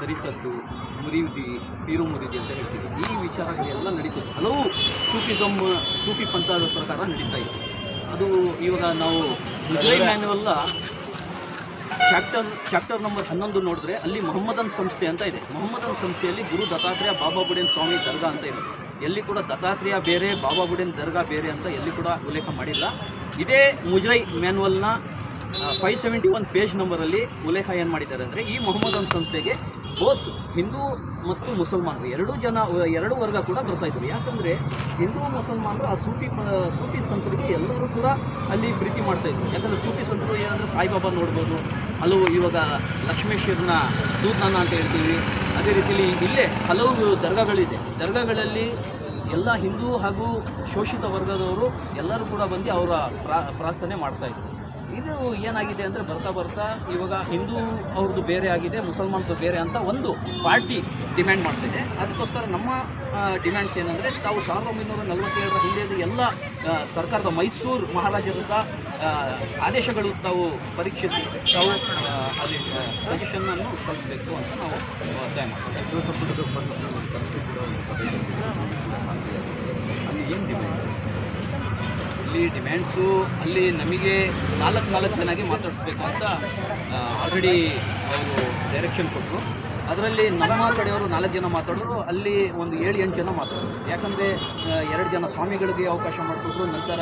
ತರಿಕತ್ತು, ಮುರಿದಿ, ಪೀರು ಮುರಿದಿ ಅಂತ ಹೇಳ್ತೀವಿ. ಈ ವಿಚಾರಗಳೆಲ್ಲ ನಡೀತಿತ್ತು. ಹಲವು ಸೂಫಿ ಪಂಥದ ಪ್ರಕಾರ ನಡೀತಾ ಇತ್ತು. ಅದು ಇವಾಗ ನಾವು ಮುಜೈ ಮ್ಯಾನ್ಯುವಲ್ ಚಾಪ್ಟರ್ ನಂಬರ್ 11 ನೋಡಿದ್ರೆ ಅಲ್ಲಿ ಮೊಹಮ್ಮದನ್ ಸಂಸ್ಥೆ ಅಂತ ಇದೆ. ಮೊಹಮ್ಮದನ್ ಸಂಸ್ಥೆಯಲ್ಲಿ ಗುರು ದತ್ತಾತ್ರೇಯ ಬಾಬಾ ಬುಡೇನ್ ಸ್ವಾಮಿ ದರ್ಗಾ ಅಂತ ಇದೆ. ಎಲ್ಲಿ ಕೂಡ ದತ್ತಾತ್ರೇಯ ಬೇರೆ, ಬಾಬಾ ಬುಡೇನ್ ದರ್ಗಾ ಬೇರೆ ಅಂತ ಎಲ್ಲಿ ಕೂಡ ಉಲ್ಲೇಖ ಮಾಡಿಲ್ಲ. ಇದೇ ಮುಜೈ ಮ್ಯಾನ್ಯುವಲ್ನ 571 ಪೇಜ್ ನಂಬರಲ್ಲಿ ಉಲ್ಲೇಖ ಏನು ಮಾಡಿದ್ದಾರೆ ಅಂದರೆ, ಈ ಮೊಹಮ್ಮದನ್ ಸಂಸ್ಥೆಗೆ ಬೋತ್ ಹಿಂದೂ ಮತ್ತು ಮುಸಲ್ಮಾನರು ಎರಡು ವರ್ಗ ಕೂಡ ಬರ್ತಾಯಿದ್ರು. ಯಾಕಂದರೆ ಹಿಂದೂ ಮುಸಲ್ಮಾನರು ಆ ಸೂಫಿ ಸಂತರಿಗೆ ಎಲ್ಲರೂ ಕೂಡ ಅಲ್ಲಿ ಪ್ರೀತಿ ಮಾಡ್ತಾಯಿದ್ರು. ಯಾಕಂದರೆ ಸೂಫಿ ಸಂತರು ಏನಂದರೆ ಸಾಯಿಬಾಬಾ ನೋಡ್ಬೋದು, ಹಲವು ಇವಾಗ ಲಕ್ಷ್ಮೇಶ್ವರನ ದೂತನ ಅಂತ ಹೇಳ್ತೀವಿ. ಅದೇ ರೀತಿಯಲ್ಲಿ ಇಲ್ಲೇ ಹಲವು ದರ್ಗಾಗಳಲ್ಲಿ ಎಲ್ಲ ಹಿಂದೂ ಹಾಗೂ ಶೋಷಿತ ವರ್ಗದವರು ಎಲ್ಲರೂ ಕೂಡ ಬಂದು ಅವರ ಪ್ರಾರ್ಥನೆ ಮಾಡ್ತಾಯಿದ್ರು. ಇದು ಏನಾಗಿದೆ ಅಂದರೆ ಬರ್ತಾ ಇವಾಗ ಹಿಂದೂ ಅವ್ರದ್ದು ಬೇರೆ ಆಗಿದೆ, ಮುಸಲ್ಮಾನದ್ದು ಬೇರೆ ಅಂತ ಒಂದು ಪಾರ್ಟಿ ಡಿಮ್ಯಾಂಡ್ ಮಾಡ್ತಿದೆ. ಅದಕ್ಕೋಸ್ಕರ ನಮ್ಮ ಡಿಮ್ಯಾಂಡ್ಸ್ ಏನಂದರೆ, ತಾವು 1947 ಹಿಂದೆ ಎಲ್ಲ ಸರ್ಕಾರದ ಮೈಸೂರು ಮಹಾರಾಜರದ ಆದೇಶಗಳು ತಾವು ಪರೀಕ್ಷಿಸಿ ತಾವು ಅಲ್ಲಿ ಸಜೆಷನ್ನನ್ನು ಸಲ್ಲಿಸಬೇಕು ಅಂತ ನಾವು ಒತ್ತಾಯ ಮಾಡ್ತೀವಿ. ಅಲ್ಲಿ ಏನು ಡಿಮ್ಯಾಂಡ್? ಅಲ್ಲಿ ಡಿಮ್ಯಾಂಡ್ಸು ಅಲ್ಲಿ ನಮಗೆ 4 ಜನಗೆ ಮಾತಾಡಿಸ್ಬೇಕು ಅಂತ ಆಲ್ರೆಡಿ ಅವರು ಡೈರೆಕ್ಷನ್ ಕೊಟ್ಟರು. ಅದರಲ್ಲಿ ನಮ್ಮ ಕಡೆಯವರು 4 ಜನ ಮಾತಾಡೋರು, ಅಲ್ಲಿ ಒಂದು 7-8 ಜನ ಮಾತಾಡೋರು. ಯಾಕಂದರೆ 2 ಜನ ಸ್ವಾಮಿಗಳಿಗೆ ಅವಕಾಶ ಮಾಡಿಕೊಟ್ರು. ನಂತರ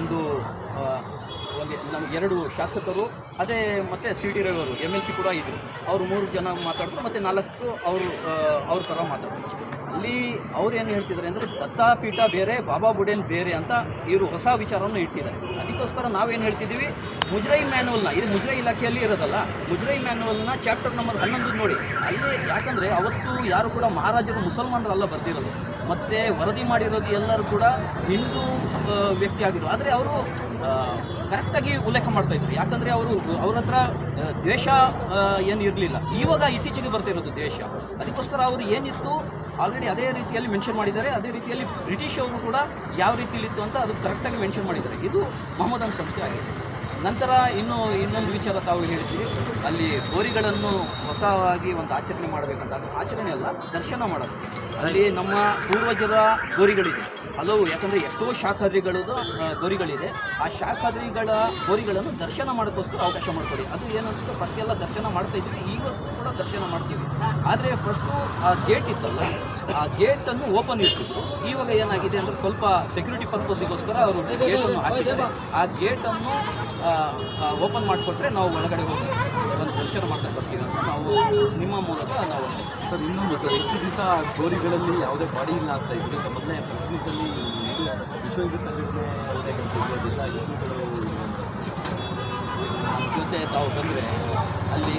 ಒಂದು ನಮ್ಮ 2 ಶಾಸಕರು, ಅದೇ ಮತ್ತು CT ರವಿ ಅವರು MLC ಕೂಡ ಇದ್ದರು, ಅವರು 3 ಜನ ಮಾತಾಡಿದ್ರು. ಮತ್ತು 4 ಅವ್ರ ಥರ ಮಾತಾಡಿದ್ರು. ಅಲ್ಲಿ ಅವ್ರು ಏನು ಹೇಳ್ತಿದ್ದಾರೆ ಅಂದರೆ, ದತ್ತಾಪೀಠ ಬೇರೆ, ಬಾಬಾ ಬುಡೇನ್ ಬೇರೆ ಅಂತ ಇವರು ಹೊಸ ವಿಚಾರವನ್ನು ಇಟ್ಟಿದ್ದಾರೆ. ಅದಕ್ಕೋಸ್ಕರ ನಾವೇನು ಹೇಳ್ತಿದ್ದೀವಿ, ಮುಜೈ ಮ್ಯಾನ್ಯುವಲ್ನ, ಇದು ಮುಜೈ ಇಲಾಖೆಯಲ್ಲಿ ಇರೋದಲ್ಲ, ಮುಜೈ ಮ್ಯಾನ್ಯುವಲ್ನ ಚಾಪ್ಟರ್ ನಂಬರ್ 11 ನೋಡಿ. ಅಲ್ಲಿ ಯಾಕಂದರೆ ಅವತ್ತು ಯಾರು ಕೂಡ ಮಹಾರಾಜರು ಮುಸಲ್ಮಾನರಲ್ಲ ಬರ್ತಿರೋದು, ಮತ್ತು ವರದಿ ಮಾಡಿರೋದು ಎಲ್ಲರೂ ಕೂಡ ಹಿಂದೂ ವ್ಯಕ್ತಿ ಆಗಿದ್ರು. ಆದರೆ ಅವರು ಕರೆಕ್ಟಾಗಿ ಉಲ್ಲೇಖ ಮಾಡ್ತಾಯಿದ್ರು. ಯಾಕಂದರೆ ಅವ್ರ ಹತ್ರ ದ್ವೇಷ ಏನು ಇರಲಿಲ್ಲ. ಇವಾಗ ಇತ್ತೀಚೆಗೆ ಬರ್ತಿರೋದು ದ್ವೇಷ. ಅದಕ್ಕೋಸ್ಕರ ಅವರು ಏನಿತ್ತು ಆಲ್ರೆಡಿ ಅದೇ ರೀತಿಯಲ್ಲಿ ಮೆನ್ಷನ್ ಮಾಡಿದ್ದಾರೆ. ಅದೇ ರೀತಿಯಲ್ಲಿ ಬ್ರಿಟಿಷ್ ಅವರು ಕೂಡ ಯಾವ ರೀತಿಯಲ್ಲಿತ್ತು ಅಂತ ಅದು ಕರೆಕ್ಟಾಗಿ ಮೆನ್ಷನ್ ಮಾಡಿದ್ದಾರೆ. ಇದು ಮೊಹಮ್ಮದನ್ ಸಂಸ್ಥೆ ಆಗಿದೆ. ನಂತರ ಇನ್ನೊಂದು ವಿಚಾರ ತಾವು ಹೇಳ್ತೀವಿ, ಅಲ್ಲಿ ಗೋರಿಗಳನ್ನು ಹೊಸವಾಗಿ ಒಂದು ಆಚರಣೆ ಮಾಡಬೇಕಂತ. ಅದು ಆಚರಣೆ ಅಲ್ಲ, ದರ್ಶನ ಮಾಡೋದು. ಅಲ್ಲಿ ನಮ್ಮ ಪೂರ್ವಜರ ಗೋರಿಗಳಿದೆ ಹಲವು. ಯಾಕಂದರೆ ಎಷ್ಟೋ ಶಾಖಾದ್ರಿಗಳದ್ದು ಗೋರಿಗಳಿದೆ. ಆ ಶಾಖಾದ್ರಿಗಳ ಗೋರಿಗಳನ್ನು ದರ್ಶನ ಮಾಡೋಕ್ಕೋಸ್ಕರ ಅವಕಾಶ ಮಾಡಿಕೊಡಿ. ಅದು ಏನಂತ ಫಸ್ಟ್ ಎಲ್ಲ ದರ್ಶನ ಮಾಡ್ತಾಯಿದ್ವಿ, ಇವತ್ತು ಕೂಡ ದರ್ಶನ ಮಾಡ್ತೀವಿ. ಆದರೆ ಫಸ್ಟು ಆ ಗೇಟ್ ಇತ್ತಲ್ಲ, ಆ ಗೇಟನ್ನು ಓಪನ್ ಇರ್ತಿದ್ರು. ಇವಾಗ ಏನಾಗಿದೆ ಅಂದರೆ, ಸ್ವಲ್ಪ ಸೆಕ್ಯೂರಿಟಿ ಪರ್ಪಸ್ಗೋಸ್ಕರ ಅವರು ಗೇಟನ್ನು ಹಾಕಿದ್ದಾರೆ. ಆ ಗೇಟನ್ನು ಓಪನ್ ಮಾಡಿಕೊಟ್ರೆ ನಾವು ಒಳಗಡೆ ಹೋಗಿ ಒಂದು ದರ್ಶನ ಮಾಡ್ತಾ ಬರ್ತೀವಿ ಅಂತ ನಾವು ನಿಮ್ಮ ಮೂಲಕ ನಾವು ಸರ್. ಇನ್ನೊಂದು ಸರ್, ಎಷ್ಟು ದಿವಸ ಗೋರಿಗಳಲ್ಲಿ ಯಾವುದೇ ಬಾಡಿ ಇಲ್ಲ ಆಗ್ತಾ ಇತ್ತು. ಈಗ ಮೊದಲನೇ ಪ್ರೆಸಿಡೆಂಟಲ್ಲಿ ವಿಶ್ವ ಹಿಂದೂ ಸಂಘಟನೆ ಯಾವುದೇ ಹೇಳ್ತಿರೋದಿಲ್ಲ, ಹಿಂದೂಗಳು ನಮ್ಮ ಜೊತೆ ತಾವು ಬಂದರೆ ಅಲ್ಲಿ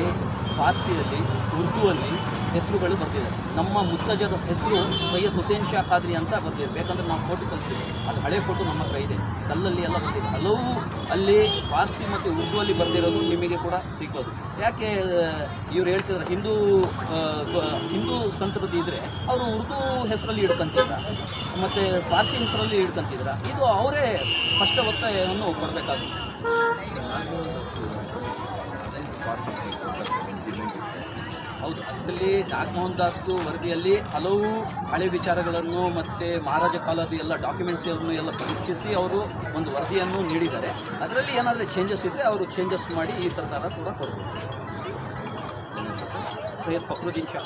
ಫಾರ್ಸಿಯಲ್ಲಿ, ಉರ್ದುವಲ್ಲಿ ಹೆಸರುಗಳು ಬರ್ತಿದೆ. ನಮ್ಮ ಮುತ್ತಜ್ಜದ ಹೆಸರು ಸೈಯದ್ ಹುಸೇನ್ ಶಾ ಖಾದ್ರಿ ಅಂತ ಬರ್ತಿದೆ. ಬೇಕಂದ್ರೆ ನಾವು ಫೋಟೋ ಕಳಿಸ್ತೀವಿ, ಅದು ಹಳೆ ಫೋಟೋ ನಮ್ಮ ಹತ್ರ ಇದೆ. ಕಲ್ಲಲ್ಲಿ ಎಲ್ಲ ಬರ್ತಿದೆ. ಹಲವು ಅಲ್ಲಿ ಫಾರ್ಸಿ ಮತ್ತು ಉರ್ದುವಲ್ಲಿ ಬರ್ತಿರೋದು ನಿಮಗೆ ಕೂಡ ಸಿಗೋದು. ಯಾಕೆ ಇವ್ರು ಹೇಳ್ತಿದ್ರೆ ಹಿಂದೂ ಸಂತರದ್ದು ಇದ್ದರೆ ಅವರು ಉರ್ದು ಹೆಸರಲ್ಲಿ ಇಡ್ಕೊಂತಿದ್ರ ಮತ್ತು ಫಾರ್ಸಿ ಹೆಸರಲ್ಲಿ ಇಡ್ಕೊಂತಿದ್ರ. ಇದು ಅವರೇ ಸ್ಪಷ್ಟ ಒತ್ತಾಯವನ್ನು ಕೊಡಬೇಕಾಗುತ್ತೆ. ಹೌದು, ಅದರಲ್ಲಿ ನಾಗಮೋಹನ್ ದಾಸು ವರದಿಯಲ್ಲಿ ಹಲವು ಹಳೆ ವಿಚಾರಗಳನ್ನು ಮತ್ತು ಮಹಾರಾಜ ಕಾಲದ ಎಲ್ಲ ಡಾಕ್ಯುಮೆಂಟ್ಸನ್ನು ಎಲ್ಲ ಪರೀಕ್ಷಿಸಿ ಅವರು ಒಂದು ವರದಿಯನ್ನು ನೀಡಿದ್ದಾರೆ. ಅದರಲ್ಲಿ ಏನಾದರೂ ಚೇಂಜಸ್ ಇದ್ದರೆ ಅವರು ಚೇಂಜಸ್ ಮಾಡಿ ಈ ಸರ್ಕಾರ ಕೂಡ ಕೊಡ್ಬೋದು. ಸೈಯದ್ ಫಕ್ರುದ್ದೀನ್ ಶಾ.